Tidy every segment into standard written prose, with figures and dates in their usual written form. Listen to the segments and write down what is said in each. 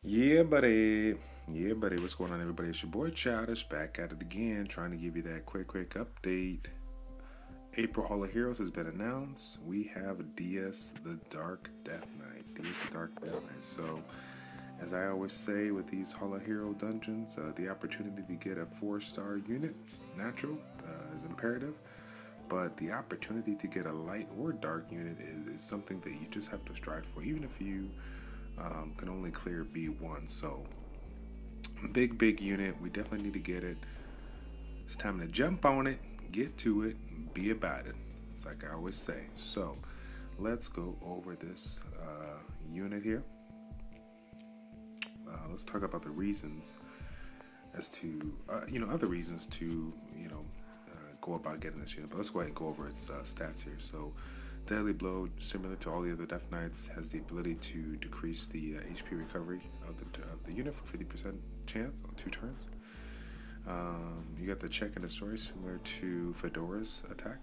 Yeah, buddy. Yeah, buddy. What's going on, everybody? It's your boy Childish back at it again, trying to give you that quick update. April Hall of Heroes has been announced. We have DS the Dark Death Knight. DS the Dark Death Knight. So, as I always say with these Hall of Hero dungeons, the opportunity to get a 4-star unit, natural, is imperative. But the opportunity to get a light or dark unit is something that you just have to strive for, even if you can only clear B1. So, big unit. We definitely need to get it. It's time to jump on it, get to it, be about it. It's like I always say. So, let's go over this unit here. Let's talk about the reasons as to, other reasons to, go about getting this unit. But let's go ahead and go over its stats here. So, Deadly Blow, similar to all the other Death Knights, has the ability to decrease the HP recovery of the unit for 50% chance on 2 turns. You got the check and destroy, similar to Fedora's attack.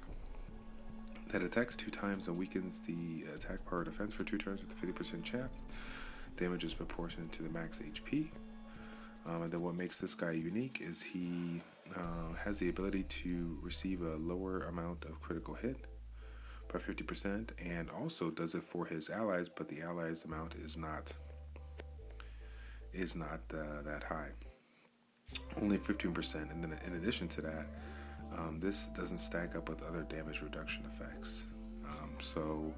That attacks 2 times and weakens the attack power defense for 2 turns with a 50% chance. Damage is proportionate to the max HP. And then what makes this guy unique is he has the ability to receive a lower amount of critical hit by 50%, and also does it for his allies, but the allies amount is not that high, only 15%. And then in addition to that, this doesn't stack up with other damage reduction effects. So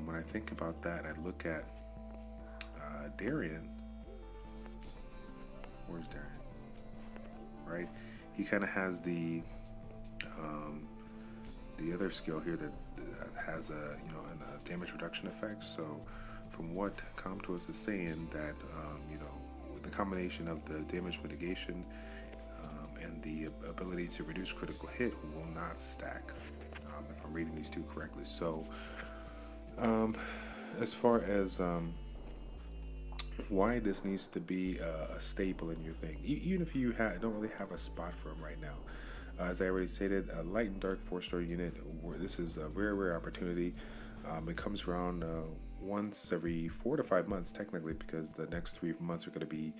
when I think about that, I look at Darien. Where's Darien? Right, he kind of has the other skill here that has a damage reduction effect. So from what Comtois is saying, that the combination of the damage mitigation and the ability to reduce critical hit will not stack, if I'm reading these two correctly. So as far as why this needs to be a staple in your thing, even if you don't really have a spot for him right now. As I already stated, a light and dark 4-star unit. This is a rare opportunity. It comes around once every 4 to 5 months, technically, because the next 3 months are going to be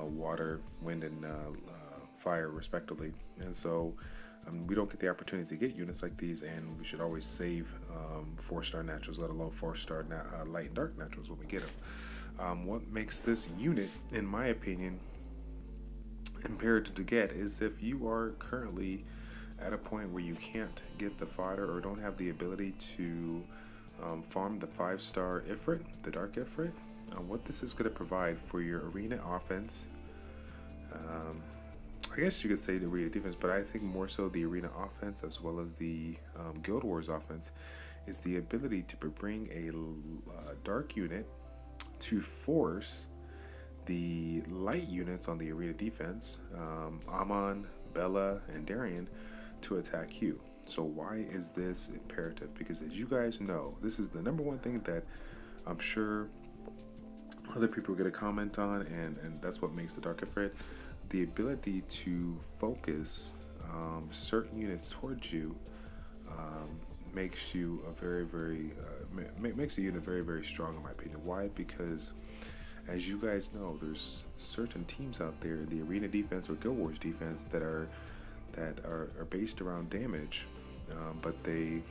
water, wind, and fire, respectively. And so we don't get the opportunity to get units like these, and we should always save 4-star naturals, let alone 4-star light and dark naturals when we get them. What makes this unit, in my opinion, imperative to get is if you are currently at a point where you can't get the fodder or don't have the ability to farm the 5-star Ifrit, the Dark Ifrit. What this is going to provide for your arena offense, I guess you could say the arena defense, but I think more so the arena offense as well as the Guild Wars offense, is the ability to bring a dark unit to force the light units on the arena defense, Amon, Bella, and Darien, to attack you. So why is this imperative? Because as you guys know, this is the number one thing that I'm sure other people are going to comment on, and that's what makes the Dark Ifrit. The ability to focus certain units towards you makes you makes the unit very strong, in my opinion. Why? Because as you guys know, there's certain teams out there in the arena defense or Guild Wars defense that are based around damage, but they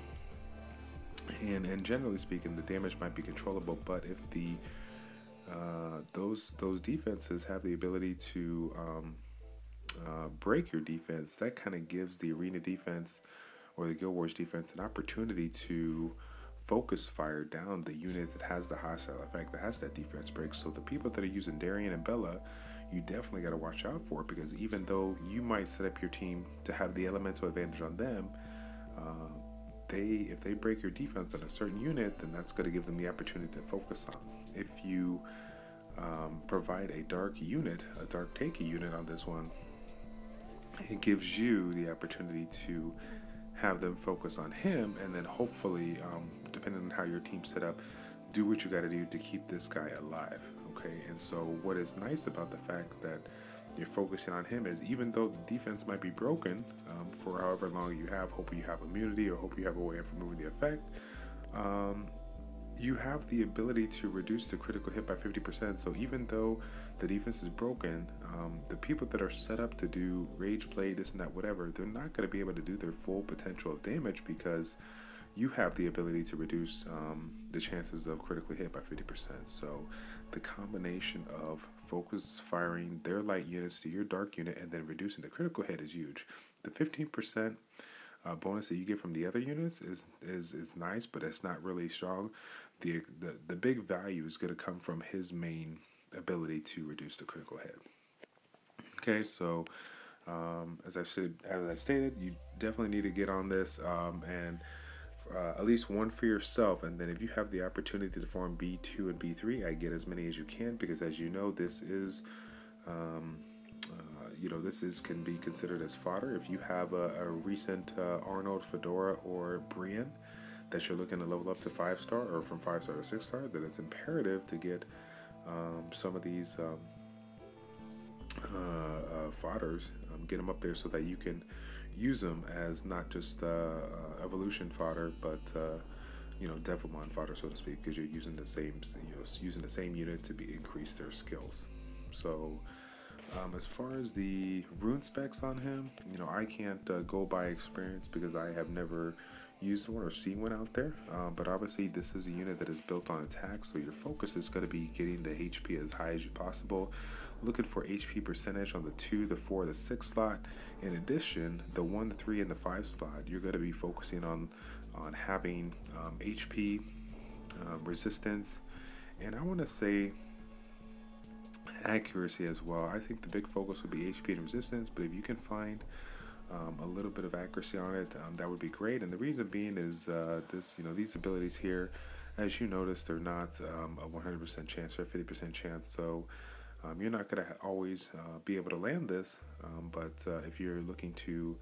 and generally speaking, the damage might be controllable. But if the those defenses have the ability to break your defense, that kind of gives the arena defense or the Guild Wars defense an opportunity to focus fire down the unit that has the hostile effect, that has that defense break. So the people that are using Darien and Bella, you definitely got to watch out for, because even though you might set up your team to have the elemental advantage on them, if they break your defense on a certain unit, then that's going to give them the opportunity to focus on. If you provide a dark unit, a dark tanky unit on this one, it gives you the opportunity to have them focus on him, and then hopefully, depending on how your team's set up, do what you got to do to keep this guy alive. Okay, and so what is nice about the fact that you're focusing on him is, even though the defense might be broken for however long you have, hopefully you have immunity or hope you have a way of removing the effect, you have the ability to reduce the critical hit by 50%. So even though the defense is broken, the people that are set up to do rage play, this and that, whatever, they're not going to be able to do their full potential of damage because you have the ability to reduce the chances of critically hit by 50%. So the combination of focus firing their light units to your dark unit and then reducing the critical hit is huge. The 15% bonus that you get from the other units is nice, but it's not really strong. The big value is going to come from his main ability to reduce the critical hit. Okay, so as I stated, you definitely need to get on this and at least one for yourself, and then if you have the opportunity to farm B2 and B3, I get as many as you can, because as you know, this is can be considered as fodder. If you have a recent Arnold, Fedora, or Brienne that you're looking to level up to 5-star or from 5-star to 6-star, then it's imperative to get some of these fodders, get them up there so that you can use them as not just evolution fodder, but Devilmon fodder, so to speak, because you're using the same unit to increase their skills. So as far as the rune specs on him, I can't go by experience because I have never used one or seen one out there, but obviously this is a unit that is built on attack, so your focus is going to be getting the HP as high as possible, looking for HP percentage on the 2, the 4, the 6 slot. In addition, the 1, the 3, and the 5 slot, you're going to be focusing on having HP, resistance, and I want to say accuracy as well. I think the big focus would be HP and resistance, but if you can find a little bit of accuracy on it, that would be great. And the reason being is these abilities here, as you notice, they're not a 100% chance or a 50% chance. So you're not going to always be able to land this, but if you're looking to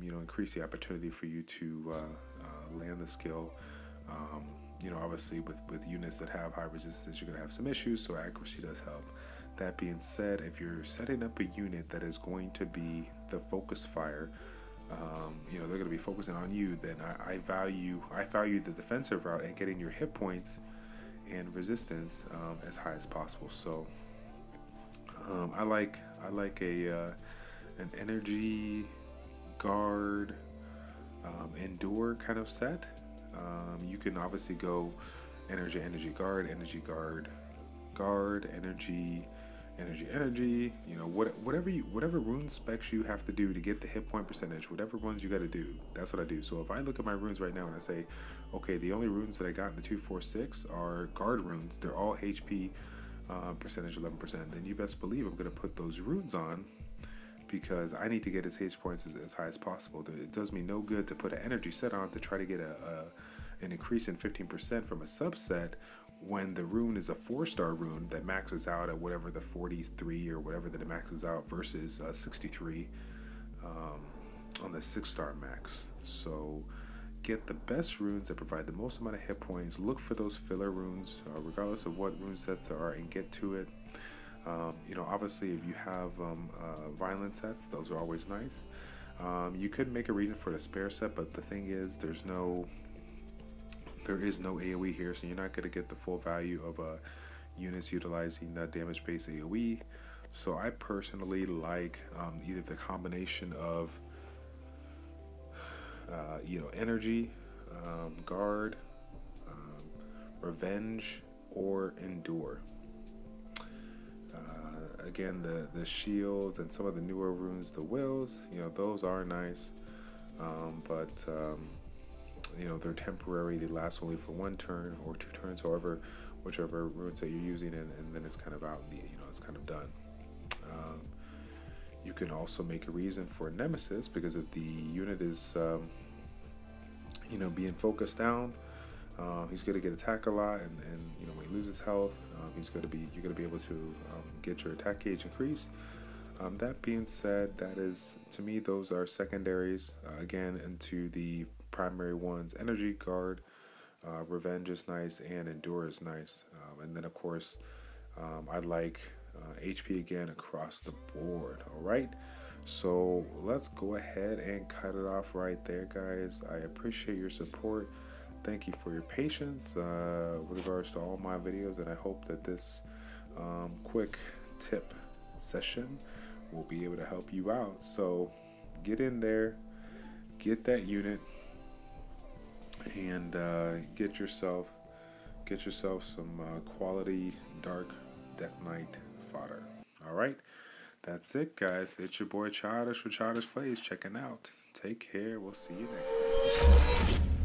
increase the opportunity for you to land the skill, obviously with units that have high resistance, you're going to have some issues, so accuracy does help. That being said, if you're setting up a unit that is going to be the focus fire, they're going to be focusing on you, then I value the defensive route and getting your hit points and resistance as high as possible. So I like an energy guard endure kind of set. You can obviously go energy guard, energy, whatever rune specs you have to do to get the hit point percentage, whatever ones you got to do, that's what I do. So if I look at my runes right now and I say, okay, the only runes that I got in the 2, 4, 6 are guard runes, they're all HP percentage 11%, then you best believe I'm going to put those runes on, because I need to get his hit points as high as possible. It does me no good to put an energy set on to try to get an increase in 15% from a subset when the rune is a 4-star rune that maxes out at whatever the 43 or whatever that it maxes out versus 63 on the 6-star max. So get the best runes that provide the most amount of hit points. Look for those filler runes, regardless of what rune sets there are, and get to it. Obviously, if you have violent sets, those are always nice. You could make a reason for the spare set, but the thing is, there is no AoE here, so you're not going to get the full value of units utilizing damage-based AoE. So I personally like either the combination of energy, guard, revenge, or endure. Again, the shields and some of the newer runes, the wills, those are nice, but they're temporary. They last only for 1 turn or 2 turns, however, whichever runes that you're using, and then it's kind of out. It's kind of done. You can also make a reason for Nemesis, because if the unit is being focused down, he's going to get attacked a lot, and when he loses health, you're going to be able to get your attack gauge increased. That being said, that is, to me, those are secondaries again into the primary ones. Energy, guard, revenge is nice, and endure is nice. And then of course, I like HP again across the board. All right, so let's go ahead and cut it off right there, guys. I appreciate your support. thank you for your patience with regards to all my videos, and I hope that this quick tip session will be able to help you out. So get in there, get that unit, and get yourself some quality dark Death Knight fodder. All right, that's it, guys. It's your boy Childish with ChildishPlays checking out. Take care. We'll see you next time.